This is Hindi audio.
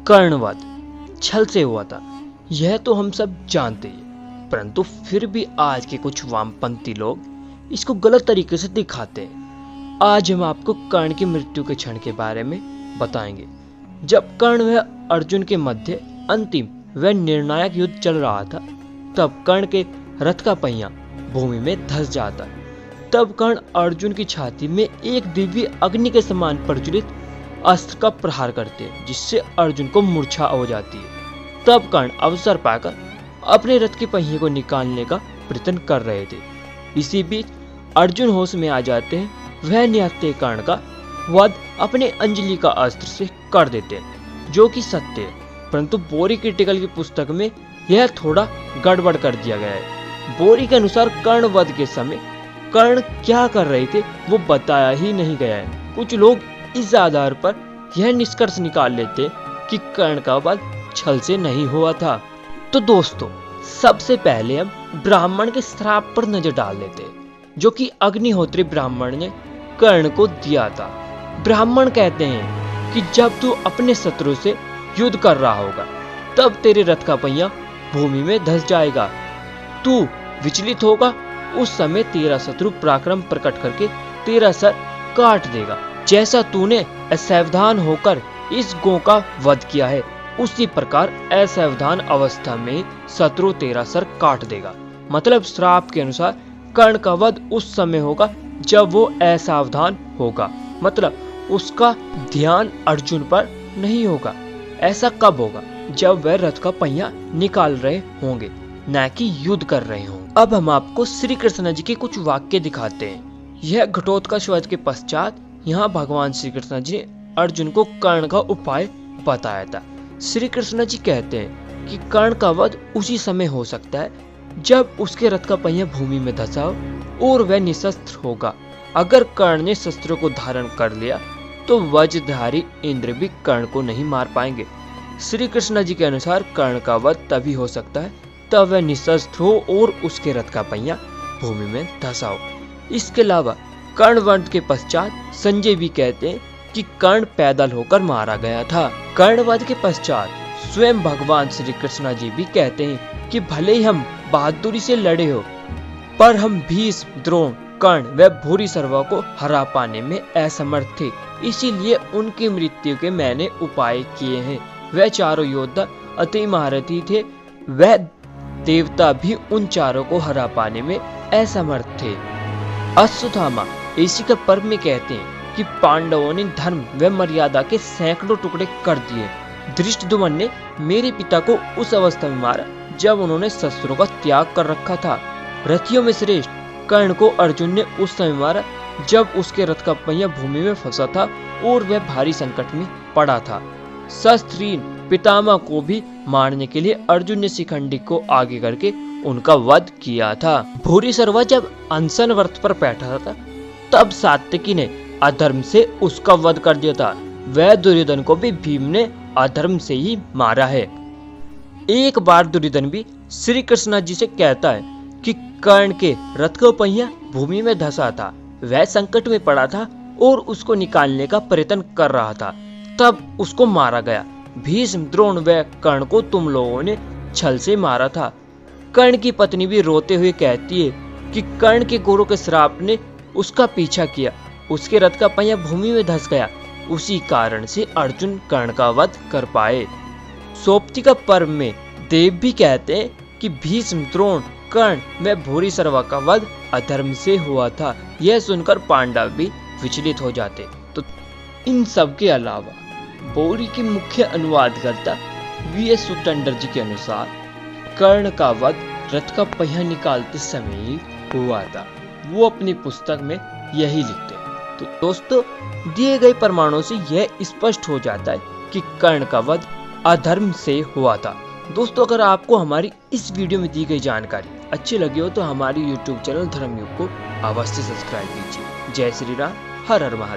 कर्णवध छल से हुआ था, यह तो हम सब जानते हैं, परंतु फिर भी आज के कुछ वामपंथी लोग इसको गलत तरीके से दिखाते हैं। आज हम आपको कर्ण की मृत्यु के क्षण के बारे में बताएंगे, जब कर्ण व अर्जुन के मध्य अंतिम व निर्णायक युद्ध चल रहा था। तब कर्ण के रथ का पहिया भूमि में धंस जाता। तब कर्ण अर्जुन की छाती में एक दिव्य अग्नि के समान प्रज्वलित अस्त्र का प्रहार करते हैं, जिससे अर्जुन को मूर्छा हो जाती है। तब कर्ण अवसर पाकर अपने रथ के पहिए को निकालने का प्रयत्न कर रहे थे। इसी बीच अर्जुन होश में आ जाते हैं। वह निहत्थे कर्ण का वध अपने अंजलि का अस्त्र से कर देते हैं, जो कि सत्य है, परंतु बोरी क्रिटिकल की पुस्तक में यह थोड़ा गड़बड़ कर दिया गया है। बोरी के अनुसार कर्ण वध के समय कर्ण क्या कर रहे थे वो बताया ही नहीं गया है। कुछ लोग इस आधार पर यह निष्कर्ष निकाल लेते कि कर्ण का वध छल से नहीं हुआ था। तो दोस्तों, सबसे पहले हम ब्राह्मण के श्राप पर नजर डाल लेते हैं, जो कि अग्निहोत्री ब्राह्मण ने कर्ण को दिया था। ब्राह्मण कहते हैं कि जब तू अपने शत्रु से युद्ध कर रहा होगा, तब तेरे रथ का पहिया भूमि में धंस जाएगा। तू विचलित होगा, उस समय तेरा शत्रु पराक्रम प्रकट करके तेरा सर काट देगा। जैसा तूने असावधान होकर इस गौ का वध किया है, उसी प्रकार असावधान अवस्था में शत्रु तेरा सर काट देगा। मतलब श्राप के अनुसार कर्ण का वध उस समय होगा जब वो असावधान होगा, मतलब उसका ध्यान अर्जुन पर नहीं होगा। ऐसा कब होगा? जब वह रथ का पहिया निकाल रहे होंगे, न कि युद्ध कर रहे होंगे। अब हम आपको श्री कृष्ण जी के कुछ वाक्य दिखाते हैं। यह घटोत्कच वध के पश्चात यहाँ भगवान श्री कृष्ण जी ने अर्जुन को कर्ण का उपाय बताया था। श्री कृष्ण जी कहते हैं कि कर्ण का वध उसी समय हो सकता है जब उसके रथ का पहिया भूमि में धंसा हो और वह निशस्त्र होगा। अगर कर्ण ने शस्त्रों को धारण कर लिया तो वज्रधारी इंद्र भी कर्ण को नहीं मार पाएंगे। श्री कृष्ण जी के अनुसार कर्ण का वध तभी हो सकता है तब वह निशस्त्र हो और उसके रथ का पहिया भूमि में धंसा हो। इसके अलावा कर्ण वध के पश्चात संजय भी कहते हैं कि कर्ण पैदल होकर मारा गया था। कर्ण वध के पश्चात स्वयं भगवान श्री कृष्ण जी भी कहते हैं कि भले ही हम बहादुरी से लड़े हो, पर हम भीष्म, द्रोण, कर्ण व भूरिश्रवा को हरा पाने में असमर्थ थे, इसीलिए उनकी मृत्यु के मैंने उपाय किए हैं। वह चारों योद्धा अति महारथी थे, वह देवता भी उन चारों को हरा पाने में असमर्थ थे। अश्वत्थामा इसी का पर्व में कहते हैं कि पांडवों ने धर्म व मर्यादा के सैकड़ों टुकड़े कर दिए। धृष्टद्युम्न ने मेरे पिता को उस अवस्था में मारा जब उन्होंने शस्त्रों का त्याग कर रखा था। रथियों में श्रेष्ठ कर्ण को अर्जुन ने उस समय मारा जब उसके रथ का पहिया भूमि में फंसा था और वह भारी संकट में पड़ा था। शस्त्रहीन पितामह को भी मारने के लिए अर्जुन ने शिखंडी को आगे करके उनका वध किया था। भूरिश्रवा जब अनशन व्रत पर बैठा था, तब सात्यकी ने अधर्म से उसका वध कर दिया था। वह दुर्योधन को भी भीम ने अधर्म से ही मारा है। एक बार दुर्योधन भी श्री कृष्ण जी से कहता है कि कर्ण के रथ का पहिया भूमि में धंसा था, वह संकट में पड़ा था और उसको निकालने का प्रयत्न कर रहा था, तब उसको मारा गया। भीष्म, द्रोण व कर्ण को तुम लोगों ने छल से मारा था। कर्ण की पत्नी भी रोते हुए कहती है कि कर्ण के गुरु के श्राप ने उसका पीछा किया, उसके रथ का पहिया भूमि में धंस गया, उसी कारण से अर्जुन कर्ण का वध कर पाए। सोप्ती का पर्व में देव भी कहते हैं कि भीष्म, द्रोण, कर्ण व भूरिश्रवा का वध अधर्म से हुआ था। यह सुनकर पांडव भी विचलित हो जाते। तो इन सब के अलावा बोरी के मुख्य अनुवादकर्ता वी.एस. सुटंडर जी के अनुसार कर्ण का वध रथ का पहिया निकालते समय ही हुआ था। वो अपनी पुस्तक में यही लिखते हैं। तो दोस्तों, दिए गए प्रमाणों से यह स्पष्ट हो जाता है कि कर्ण का वध अधर्म से हुआ था। दोस्तों, अगर आपको हमारी इस वीडियो में दी गई जानकारी अच्छी लगी हो तो हमारी YouTube चैनल धर्मयुग को अवश्य सब्सक्राइब कीजिए। जय श्री राम, हर हर महादेव।